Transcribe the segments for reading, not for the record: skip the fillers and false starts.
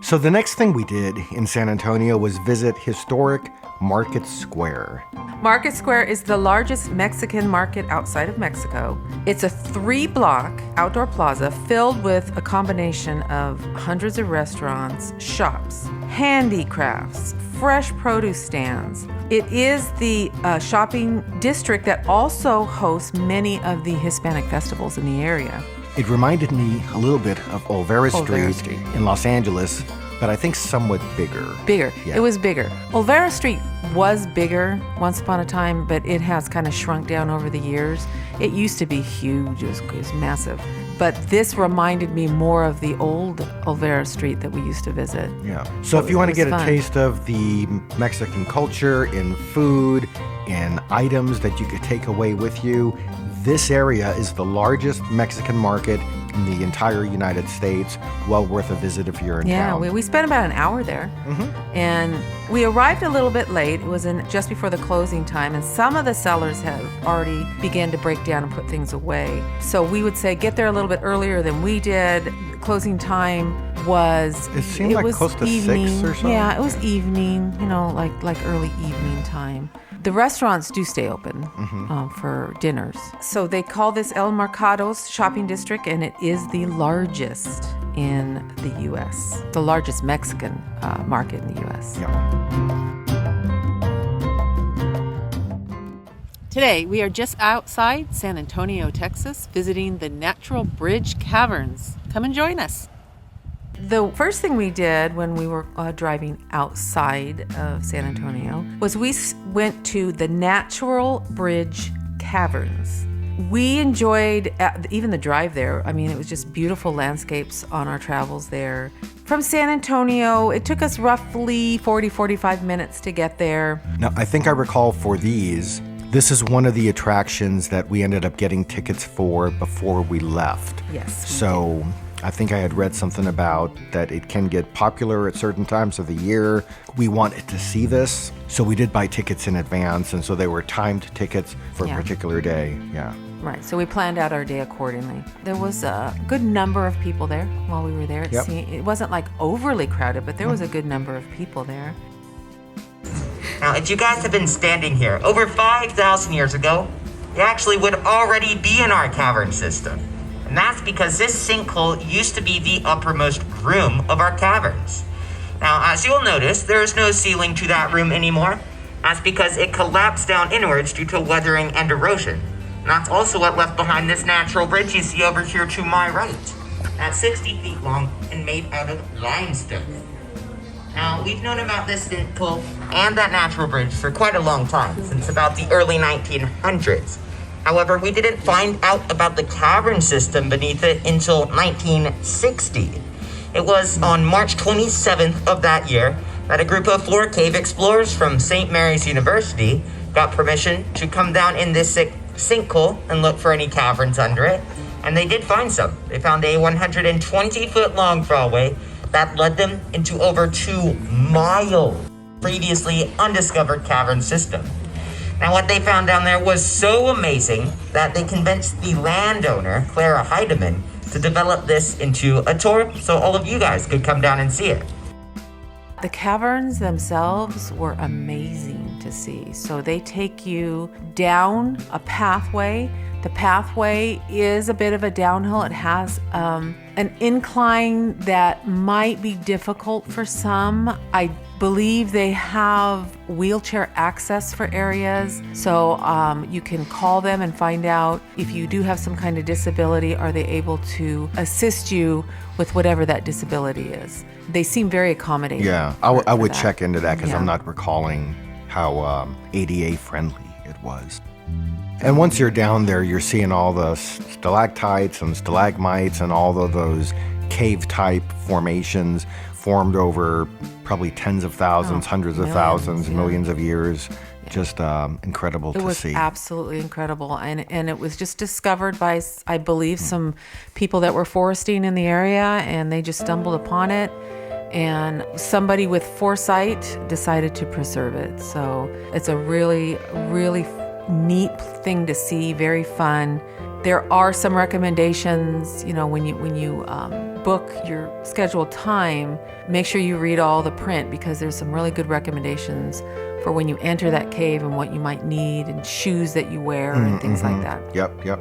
So the next thing we did in San Antonio was visit historic Market Square. Market Square is the largest Mexican market outside of Mexico. It's a 3-block outdoor plaza filled with a combination of hundreds of restaurants, shops, handicrafts, fresh produce stands. It is the shopping district that also hosts many of the Hispanic festivals in the area. It reminded me a little bit of Olvera Street in Los Angeles, but I think somewhat bigger. Bigger. Yeah. It was bigger. Olvera Street was bigger once upon a time, but it has kind of shrunk down over the years. It used to be huge. It was massive. But this reminded me more of the old Olvera Street that we used to visit. Yeah. So if you want to get a taste of the Mexican culture in food, in items that you could take away with you, this area is the largest Mexican market in the entire United States. Well worth a visit if you're in town. Yeah, we spent about an hour there. Mm-hmm. And we arrived a little bit late. It was just before the closing time, and some of the sellers had already began to break down and put things away. So we would say get there a little bit earlier than we did. Closing time was... It seemed like close to evening. 6 or something. Yeah, it was evening, like early evening time. The restaurants do stay open for dinners. So they call this El Mercado's shopping district, and it is the largest in the U.S., the largest Mexican market in the U.S. Yeah. Today, we are just outside San Antonio, Texas, visiting the Natural Bridge Caverns. Come and join us. The first thing we did when we were driving outside of San Antonio was we went to the Natural Bridge Caverns. We enjoyed even the drive there. I mean, it was just beautiful landscapes on our travels there. From San Antonio, it took us roughly 45 minutes to get there. Now, I think I recall for these, this is one of the attractions that we ended up getting tickets for before we left. Yes. So I think I had read something about that it can get popular at certain times of the year. We wanted to see this, so we did buy tickets in advance, and so they were timed tickets for a particular day. Yeah. Right, so we planned out our day accordingly. There was a good number of people there while we were there. It wasn't like overly crowded, but there was a good number of people there. Now, if you guys have been standing here over 5,000 years ago, you actually would already be in our cavern system. And that's because this sinkhole used to be the uppermost room of our caverns. Now, as you'll notice, there is no ceiling to that room anymore. That's because it collapsed down inwards due to weathering and erosion. And that's also what left behind this natural bridge you see over here to my right. That's 60 feet long and made out of limestone. Now, we've known about this sinkhole and that natural bridge for quite a long time, since about the early 1900s. However, we didn't find out about the cavern system beneath it until 1960. It was on March 27th of that year that a group of floor cave explorers from St. Mary's University got permission to come down in this sinkhole and look for any caverns under it. And they did find some. They found a 120-foot long crawlway that led them into over 2 miles previously undiscovered cavern system. Now, what they found down there was so amazing that they convinced the landowner, Clara Heidemann, to develop this into a tour so all of you guys could come down and see it. The caverns themselves were amazing to see. So they take you down a pathway. The pathway is a bit of a downhill. It has an incline that might be difficult for some. I believe they have wheelchair access for areas, so you can call them and find out if you do have some kind of disability, are they able to assist you with whatever that disability is. They seem very accommodating. Yeah, I would check into that because I'm not recalling how ADA friendly it was. And once you're down there, you're seeing all the stalactites and stalagmites and all of those cave-type formations formed over probably tens of thousands, hundreds of thousands, millions of years. Yeah. Just incredible to see. It was absolutely incredible. And it was just discovered by, I believe, some people that were foresting in the area, and they just stumbled upon it. And somebody with foresight decided to preserve it. So it's a really, really neat thing to see, very fun, There are some recommendations, when you book your scheduled time, make sure you read all the print, because there's some really good recommendations for when you enter that cave and what you might need, and shoes that you wear and things like that. Yep.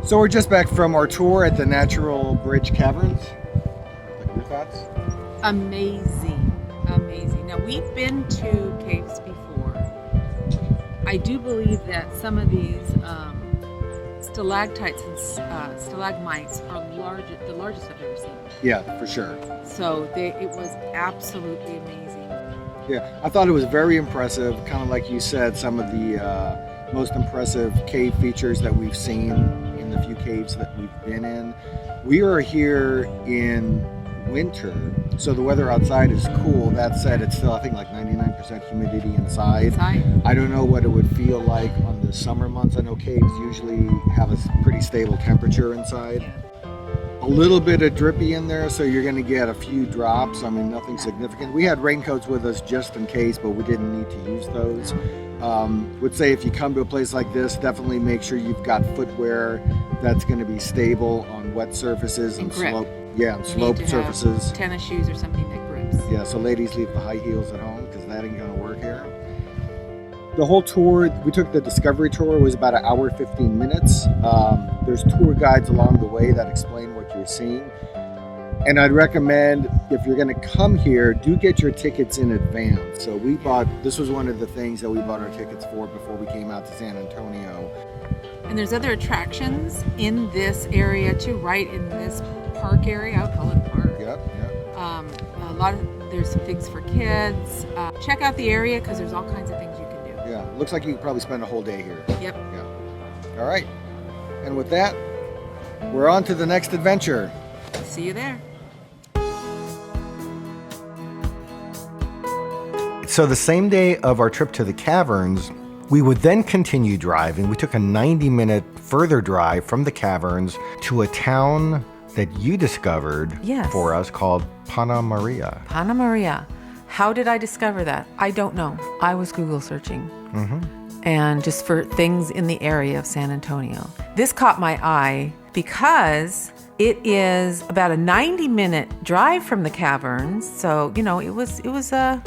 So we're just back from our tour at the Natural Bridge Caverns. Your thoughts? Amazing. Now, we've been to caves before. I do believe that some of these stalactites and stalagmites are the largest I've ever seen. Yeah, for sure. So it was absolutely amazing. Yeah, I thought it was very impressive. Kind of like you said, some of the most impressive cave features that we've seen in the few caves that we've been in. We are here in winter, so the weather outside is cool. That said, it's still, I think, like 99% humidity inside. I don't know what it would feel like on the summer months. I know caves usually have a pretty stable temperature inside. A little bit of drippy in there, so you're going to get a few drops. I mean, nothing significant. We had raincoats with us just in case, but we didn't need to use those. Would say if you come to a place like this, definitely make sure you've got footwear that's going to be stable on wet surfaces and slope. Yeah, and slope surfaces. Tennis shoes or something that grips. Yeah, so ladies, leave the high heels at home, because that ain't going to work here. The whole tour, we took the Discovery Tour, was about an hour, 15 minutes. There's tour guides along the way that explain what you're seeing. And I'd recommend, if you're going to come here, do get your tickets in advance. So this was one of the things that we bought our tickets for before we came out to San Antonio. And there's other attractions in this area too, right in this park area. I would call it a park. Yep. There's some things for kids. Check out the area, because there's all kinds of things you can do. Yeah, looks like you could probably spend a whole day here. Yep. Yeah. All right. And with that, we're on to the next adventure. See you there. So the same day of our trip to the caverns, we would then continue driving. We took a 90-minute further drive from the caverns to a town that you discovered for us called Panna Maria. Panna Maria. How did I discover that? I don't know. I was Google searching. And just for things in the area of San Antonio. This caught my eye because it is about a 90-minute drive from the caverns. So, it was a,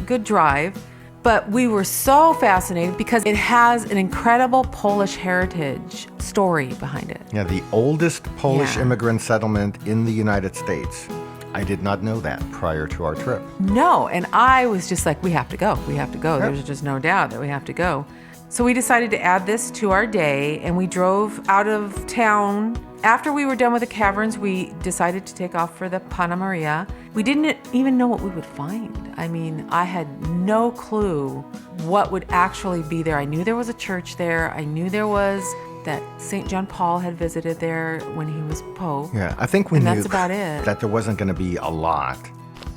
good drive. But we were so fascinated because it has an incredible Polish heritage story behind it. Yeah, the oldest Polish immigrant settlement in the United States. I did not know that prior to our trip. No, and I was just like, we have to go. Yep. There's just no doubt that we have to go. So we decided to add this to our day, and we drove out of town. After we were done with the caverns, we decided to take off for the Panna Maria. We didn't even know what we would find. I mean, I had no clue what would actually be there. I knew there was a church there. I knew there was that St. John Paul had visited there when he was Pope. Yeah, I think we knew that's about it. That there wasn't going to be a lot.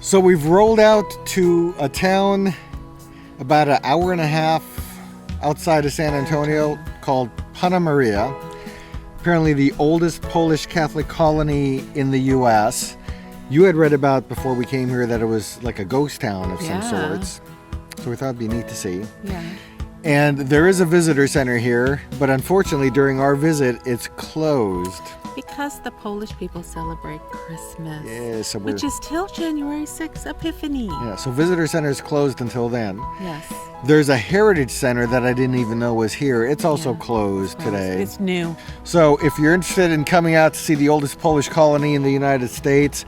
So we've rolled out to a town about an hour and a half outside of San Antonio called Panna Maria. Apparently the oldest Polish Catholic colony in the U.S. You had read about before we came here that it was like a ghost town of some sorts. So we thought it'd be neat to see. Yeah. And there is a visitor center here, but unfortunately during our visit, it's closed. Because the Polish people celebrate Christmas. Yeah, so which is till January 6th, Epiphany. Yeah, so visitor center is closed until then. Yes. There's a heritage center that I didn't even know was here. It's also closed today. It's new. So if you're interested in coming out to see the oldest Polish colony in the United States,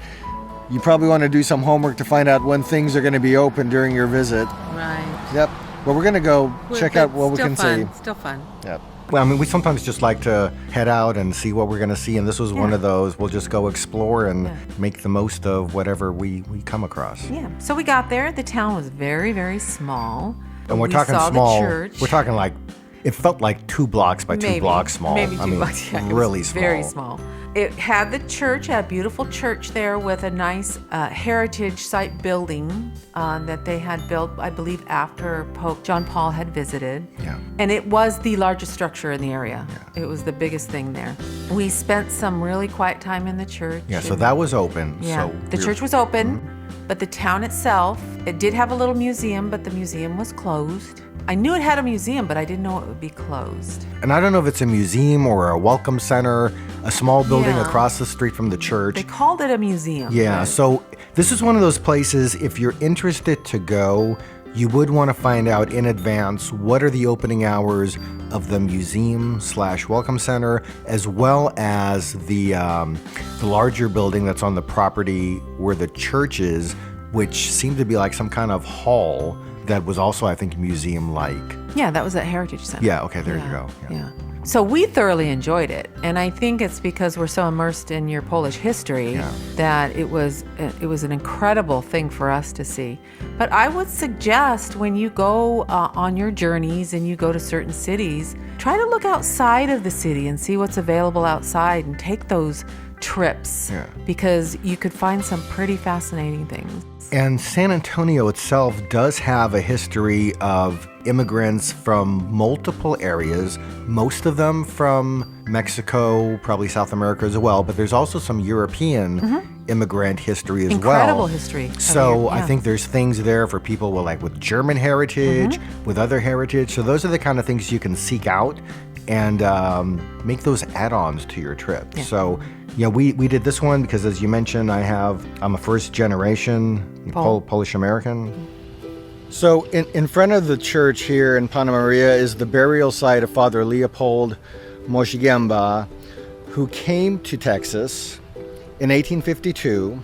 you probably want to do some homework to find out when things are going to be open during your visit. Right. Yep. But we're going to go check out what we can see. Still fun. Yep. Well, I mean, we sometimes just like to head out and see what we're going to see, and this was one of those. We'll just go explore and make the most of whatever we come across. Yeah. So we got there. The town was very, very small. And we're We talking saw small. The church. We're talking like, it felt like 2 blocks by 2 blocks small. Maybe 2 I mean, blocks. Yeah, really it was small. Very small. It had the church, a beautiful church there with a nice heritage site building that they had built, I believe, after Pope John Paul had visited. Yeah. And it was the largest structure in the area. Yeah. It was the biggest thing there. We spent some really quiet time in the church. Yeah, so that was open. Yeah, So the church was open, but the town itself, it did have a little museum, but the museum was closed. I knew it had a museum, but I didn't know it would be closed. And I don't know if it's a museum or a welcome center, a small building Yeah. across the street from the church. They called it a museum. Yeah, but- so this is one of those places, if you're interested to go, you would want to find out in advance what are the opening hours of the museum/welcome center, as well as the larger building that's on the property where the church is, which seemed to be like some kind of hall that was also, I think, museum-like. Yeah, that was at Heritage Center. Yeah, okay, there you go. Yeah. So we thoroughly enjoyed it, and I think it's because we're so immersed in your Polish history that it was an incredible thing for us to see. But I would suggest when you go on your journeys and you go to certain cities, try to look outside of the city and see what's available outside and take those trips because you could find some pretty fascinating things. And San Antonio itself does have a history of immigrants from multiple areas, most of them from Mexico, probably South America as well, but there's also some European immigrant history as well. Incredible history. So I think there's things there for people with German heritage, with other heritage. So those are the kind of things you can seek out and make those add-ons to your trip. Yeah. So we did this one because, as you mentioned, I'm a first generation Polish American. So in front of the church here in Panna Maria is the burial site of Father Leopold Moshigęba, who came to Texas in 1852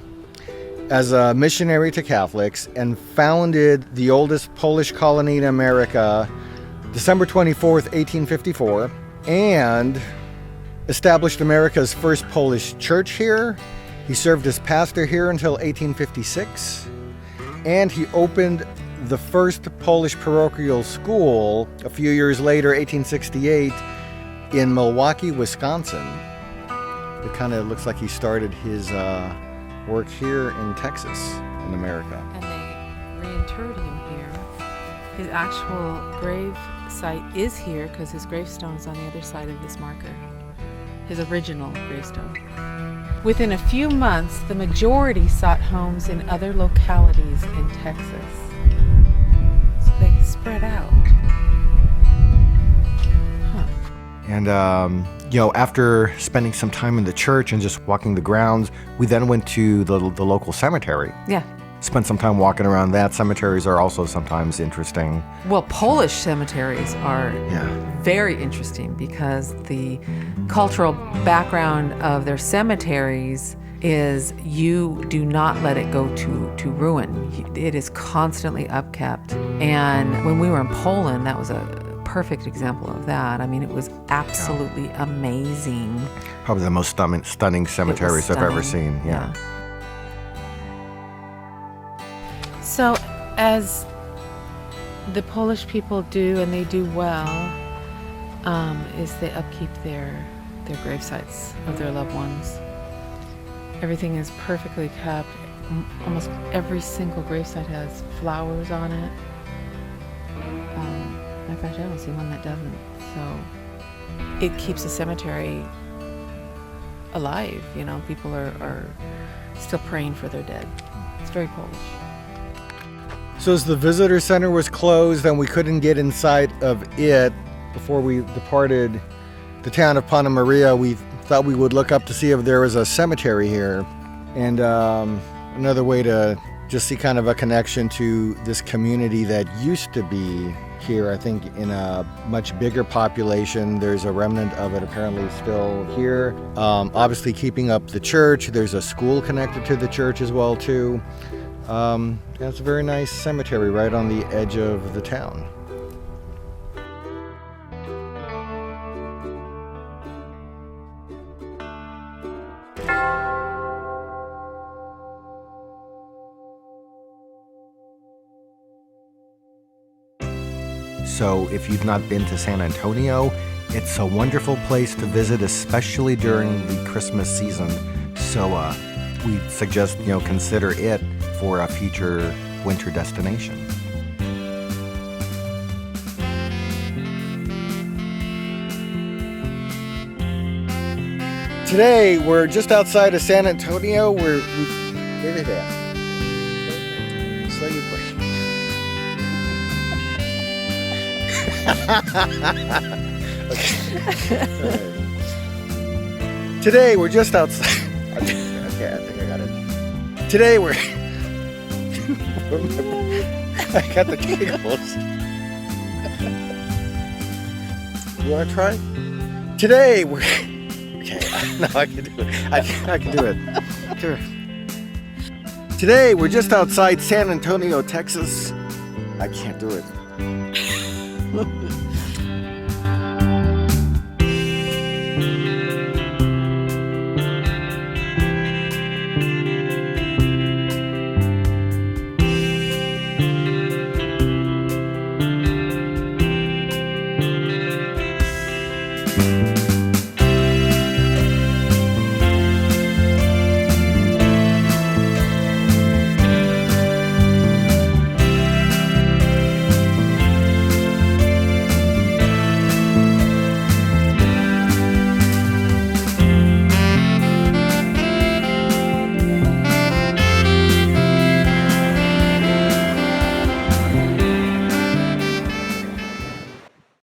as a missionary to Catholics and founded the oldest Polish colony in America December 24th, 1854, and established America's first Polish church here. He served as pastor here until 1856, and he opened the first Polish parochial school a few years later, 1868, in Milwaukee, Wisconsin. It kind of looks like he started his work here in Texas, in America. And they reinterred him here. His actual grave site is here because his gravestone is on the other side of this marker. His original gravestone. Within a few months, the majority sought homes in other localities in Texas. So they spread out. And, after spending some time in the church and just walking the grounds, we then went to the local cemetery. Yeah. Spent some time walking around that. Cemeteries are also sometimes interesting. Well, Polish cemeteries are very interesting because the cultural background of their cemeteries is you do not let it go to ruin. It is constantly upkept. And when we were in Poland, that was a perfect example of that. I mean, it was absolutely amazing. Probably the most stunning cemeteries I've ever seen. Yeah. So, as the Polish people do, and they do well, is they upkeep their grave sites of their loved ones. Everything is perfectly kept. Almost every single gravesite has flowers on it. In fact, I don't see one that doesn't. So it keeps the cemetery alive. People are still praying for their dead. It's very Polish. So as the visitor center was closed and we couldn't get inside of it before we departed the town of Panna Maria, we thought we would look up to see if there was a cemetery here. And another way to just see kind of a connection to this community that used to be here, I think in a much bigger population. There's a remnant of it apparently still here. Obviously keeping up the church. There's a school connected to the church as well too. It's a very nice cemetery right on the edge of the town. So if you've not been to San Antonio, it's a wonderful place to visit, especially during the Christmas season. So we suggest, consider it for a future winter destination. Today, we're just outside of San Antonio. Where it at? Slow your push. Okay. Today, we're just outside. Okay, I think I got it. Today, we're... I got the giggles. You want to try? Today, we're... Okay, no, I can do it. I can do it. Sure. Today, we're just outside San Antonio, Texas. I can't do it.